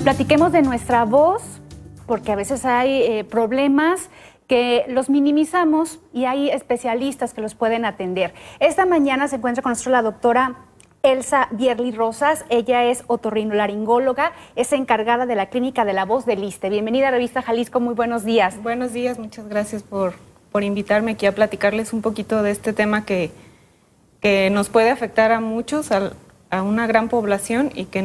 Platiquemos de nuestra voz, porque a veces hay problemas que los minimizamos y hay especialistas que los pueden atender. Esta mañana se encuentra con nosotros la doctora Elsa Bierly Rosas. Ella es otorrinolaringóloga, es encargada de la Clínica de la Voz del ISSSTE. Bienvenida a Revista Jalisco, muy buenos días. Buenos días, muchas gracias por invitarme aquí a platicarles un poquito de este tema que nos puede afectar a muchos, a una gran población y que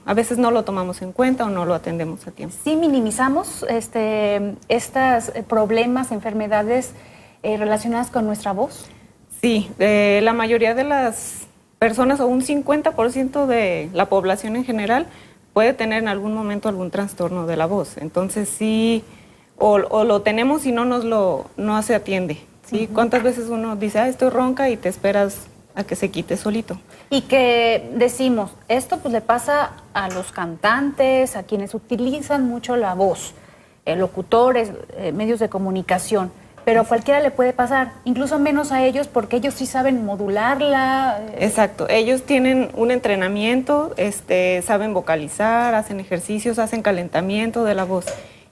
a veces no lo tomamos en cuenta o no lo atendemos a tiempo. Sí, minimizamos estos problemas, enfermedades relacionadas con nuestra voz. Sí, la mayoría de las personas, o un 50% de la población en general, puede tener en algún momento algún trastorno de la voz. Entonces sí, o lo tenemos y no se atiende. ¿Sí? ¿Cuántas veces uno dice, estoy ronca y te esperas a que se quite solito? Y que decimos, esto pues le pasa a los cantantes, a quienes utilizan mucho la voz, locutores, medios de comunicación, pero a cualquiera le puede pasar, incluso menos a ellos porque ellos sí saben modularla. Exacto, ellos tienen un entrenamiento, saben vocalizar, hacen ejercicios, hacen calentamiento de la voz.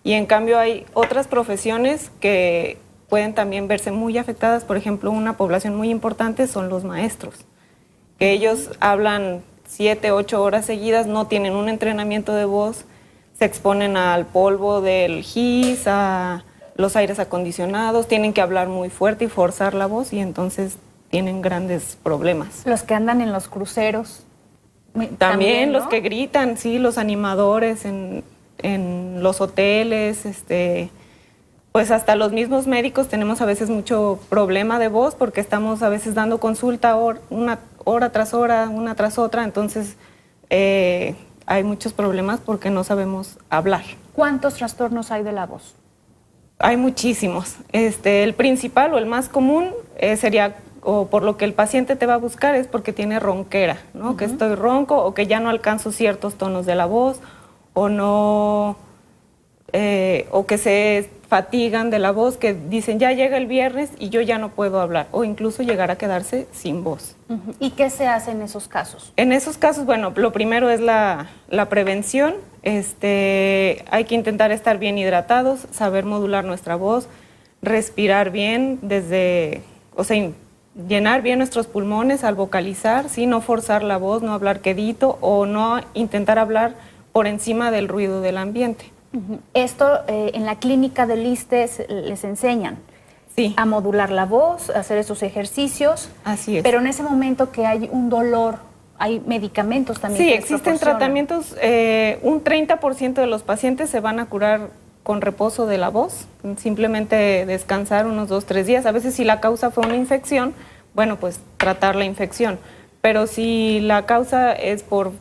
Y en cambio hay otras profesiones que pueden también verse muy afectadas. Por ejemplo, una población muy importante son los maestros, que ellos hablan 7, 8 horas seguidas, no tienen un entrenamiento de voz, se exponen al polvo del GIS, a los aires acondicionados, tienen que hablar muy fuerte y forzar la voz y entonces tienen grandes problemas. Los que andan en los cruceros. También, ¿no? Los que gritan, sí, los animadores en los hoteles, pues hasta los mismos médicos tenemos a veces mucho problema de voz porque estamos a veces dando consulta una hora tras hora, una tras otra, entonces hay muchos problemas porque no sabemos hablar. ¿Cuántos trastornos hay de la voz? Hay muchísimos. El principal o el más común sería, o por lo que el paciente te va a buscar, es porque tiene ronquera, ¿no? Que estoy ronco o que ya no alcanzo ciertos tonos de la voz o no, o que se fatigan de la voz, que dicen ya llega el viernes y yo ya no puedo hablar, o incluso llegar a quedarse sin voz. ¿Y qué se hace en esos casos? En esos casos, bueno, lo primero es la prevención. Hay que intentar estar bien hidratados, saber modular nuestra voz, respirar bien, llenar bien nuestros pulmones al vocalizar, ¿sí? No forzar la voz, no hablar quedito o no intentar hablar por encima del ruido del ambiente. Esto en la clínica del ISSSTE les enseñan a modular la voz, a hacer esos ejercicios. Así es. Pero en ese momento que hay un dolor, hay medicamentos también. Sí, existen tratamientos. Un 30% de los pacientes se van a curar con reposo de la voz, simplemente descansar unos 2 o 3 días. A veces si la causa fue una infección, bueno, pues tratar la infección. Pero si la causa es por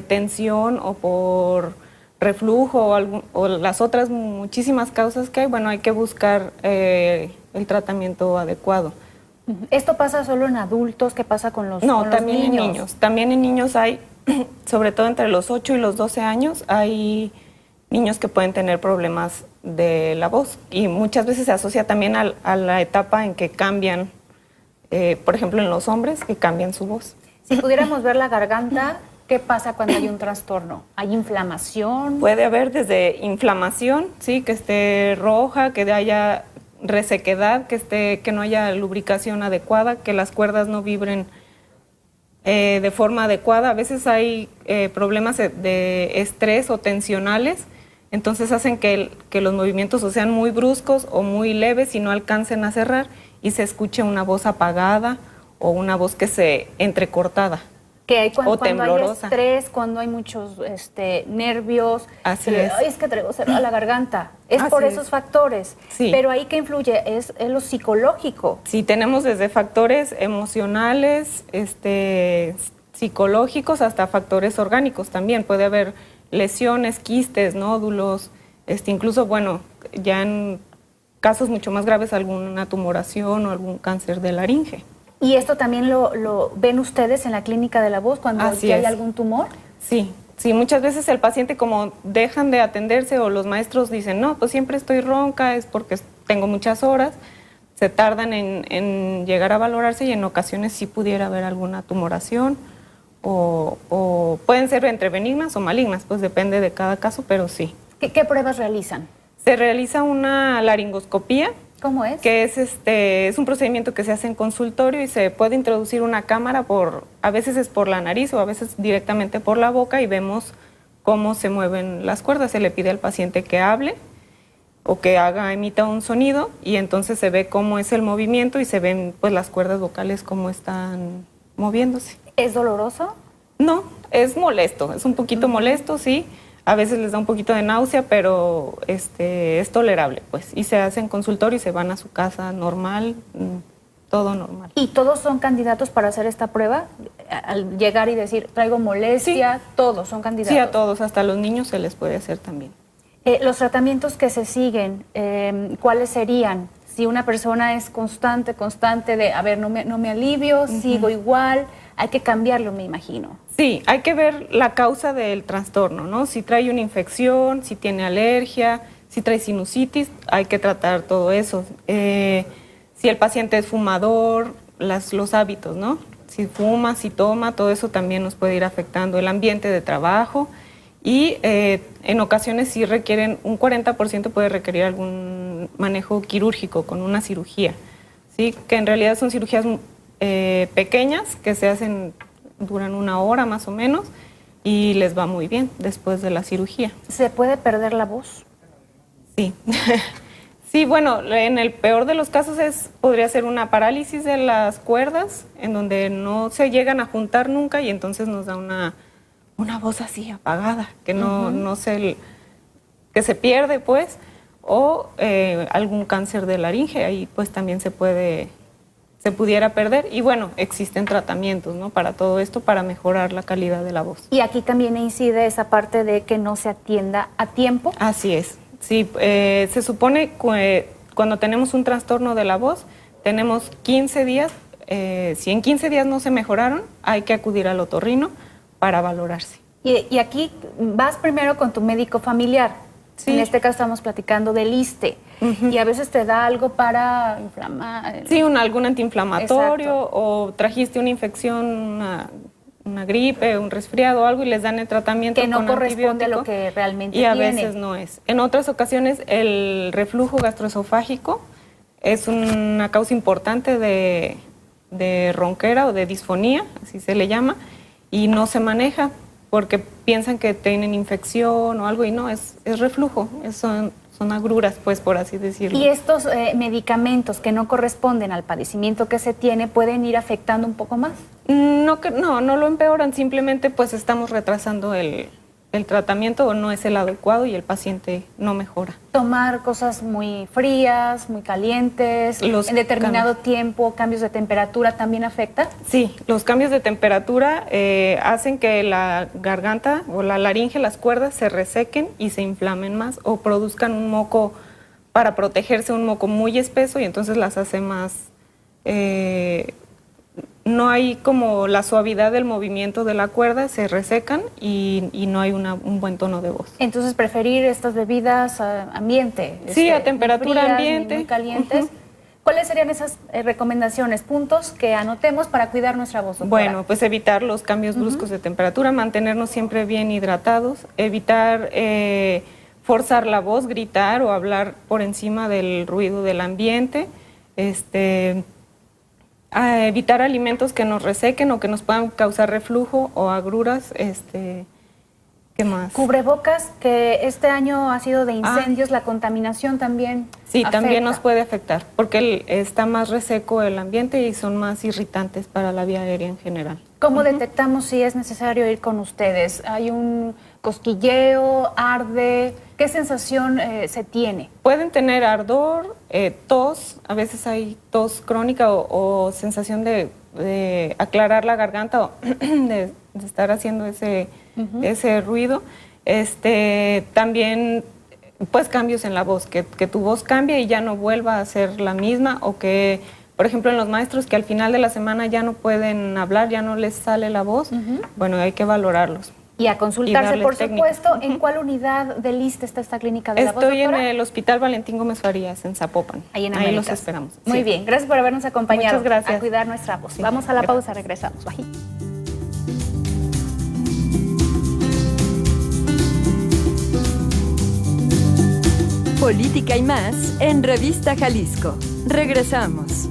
tensión o por reflujo o las otras muchísimas causas que hay, bueno, hay que buscar el tratamiento adecuado. ¿Esto pasa solo en adultos? ¿Qué pasa con los niños? No, también en niños. También en niños hay, sobre todo entre los 8 y los 12 años, hay niños que pueden tener problemas de la voz y muchas veces se asocia también a la etapa en que cambian, por ejemplo en los hombres, que cambian su voz. Si pudiéramos ver la garganta, ¿qué pasa cuando hay un trastorno? ¿Hay inflamación? Puede haber desde inflamación, sí, que esté roja, que haya resequedad, que no haya lubricación adecuada, que las cuerdas no vibren de forma adecuada. A veces hay problemas de estrés o tensionales, entonces hacen que los movimientos o sean muy bruscos o muy leves y no alcancen a cerrar y se escuche una voz apagada o una voz que se entrecortada. Que hay cuando temblorosa. Hay estrés, cuando hay muchos nervios. Así es. Ay, es que traigo cerrada la garganta. Es por esos factores. Sí. Pero ahí que influye es lo psicológico. Sí, tenemos desde factores emocionales, psicológicos, hasta factores orgánicos también. Puede haber lesiones, quistes, nódulos, incluso, bueno, ya en casos mucho más graves, alguna tumoración o algún cáncer de laringe. ¿Y esto también lo ven ustedes en la clínica de la voz cuando hay algún tumor? Sí, muchas veces el paciente, como dejan de atenderse o los maestros dicen, no, pues siempre estoy ronca, es porque tengo muchas horas, se tardan en llegar a valorarse y en ocasiones sí pudiera haber alguna tumoración o pueden ser entre benignas o malignas, pues depende de cada caso, pero sí. ¿Qué pruebas realizan? Se realiza una laringoscopía. ¿Cómo es? Que es un procedimiento que se hace en consultorio y se puede introducir una cámara a veces es por la nariz o a veces directamente por la boca y vemos cómo se mueven las cuerdas. Se le pide al paciente que hable o que emita un sonido y entonces se ve cómo es el movimiento y se ven pues las cuerdas vocales cómo están moviéndose. ¿Es doloroso? No, es molesto, es un poquito molesto, sí. A veces les da un poquito de náusea, pero es tolerable, pues. Y se hace en consultorio y se van a su casa normal, todo normal. ¿Y todos son candidatos para hacer esta prueba? Al llegar y decir, traigo molestia, sí. Todos son candidatos. Sí, a todos, hasta a los niños se les puede hacer también. Los tratamientos que se siguen, ¿cuáles serían? Si una persona es constante de, a ver, no me alivio, sigo igual, hay que cambiarlo, me imagino. Sí, hay que ver la causa del trastorno, ¿no? Si trae una infección, si tiene alergia, si trae sinusitis, hay que tratar todo eso. Si el paciente es fumador, los hábitos, ¿no? Si fuma, si toma, todo eso también nos puede ir afectando. El ambiente de trabajo y en ocasiones sí requieren, un 40% puede requerir algún manejo quirúrgico con una cirugía, ¿sí? Que en realidad son cirugías pequeñas que se hacen, duran 1 hora más o menos y les va muy bien después de la cirugía. ¿Se puede perder la voz? Sí. Sí, bueno, en el peor de los casos podría ser una parálisis de las cuerdas en donde no se llegan a juntar nunca y entonces nos da una voz así apagada, que que se pierde pues, o algún cáncer de laringe, ahí pues también se pudiera perder. Y bueno, existen tratamientos, ¿no? Para todo esto, para mejorar la calidad de la voz. Y aquí también incide esa parte de que no se atienda a tiempo. Así es. Sí, se supone que cuando tenemos un trastorno de la voz, tenemos 15 días, si en 15 días no se mejoraron, hay que acudir al otorrino para valorarse. Y aquí vas primero con tu médico familiar. Sí. En este caso estamos platicando del ISSSTE. Y a veces te da algo para inflamar. Sí, algún antiinflamatorio. Exacto. O trajiste una infección, una gripe, un resfriado o algo y les dan el tratamiento que no con corresponde a lo que realmente tiene. Y a tiene. veces no es. En otras ocasiones el reflujo gastroesofágico es una causa importante de ronquera o de disfonía, así se le llama, y no se maneja porque piensan que tienen infección o algo y no, es reflujo, son agruras, pues, por así decirlo. ¿Y estos medicamentos que no corresponden al padecimiento que se tiene pueden ir afectando un poco más? No lo empeoran, simplemente pues estamos retrasando el tratamiento o no es el adecuado y el paciente no mejora. Tomar cosas muy frías, muy calientes, en determinado tiempo, cambios de temperatura, ¿también afecta? Sí, los cambios de temperatura hacen que la garganta o la laringe, las cuerdas, se resequen y se inflamen más o produzcan un moco, para protegerse, un moco muy espeso y entonces las hace más... no hay como la suavidad del movimiento de la cuerda, se resecan y no hay un buen tono de voz. Entonces, preferir estas bebidas a ambiente. Sí, a temperatura frías, ambiente. Muy calientes. ¿Cuáles serían esas recomendaciones, puntos que anotemos para cuidar nuestra voz, doctora? Bueno, pues evitar los cambios bruscos de temperatura, mantenernos siempre bien hidratados, evitar forzar la voz, gritar o hablar por encima del ruido del ambiente, a evitar alimentos que nos resequen o que nos puedan causar reflujo o agruras, ¿qué más? Cubrebocas, que este año ha sido de incendios, la contaminación también sí, afecta. También nos puede afectar, porque está más reseco el ambiente y son más irritantes para la vía aérea en general. ¿Cómo detectamos si es necesario ir con ustedes? ¿Hay un cosquilleo, arde? ¿Qué sensación se tiene? Pueden tener ardor, tos, a veces hay tos crónica o sensación de aclarar la garganta o de estar haciendo ese ruido. También pues cambios en la voz, que tu voz cambie y ya no vuelva a ser la misma o que, por ejemplo, en los maestros que al final de la semana ya no pueden hablar, ya no les sale la voz, bueno, hay que valorarlos. Y a consultarse, por supuesto. ¿En cuál unidad del ISSSTE está esta clínica de la voz, Estoy doctora? en el Hospital Valentín Gómez Farías, en Zapopan. Ahí los esperamos. Muy bien, gracias por habernos acompañado. Muchas gracias. A cuidar nuestra voz. Sí, Vamos a la gracias. pausa, regresamos. Bye. política y más en Revista Jalisco. Regresamos.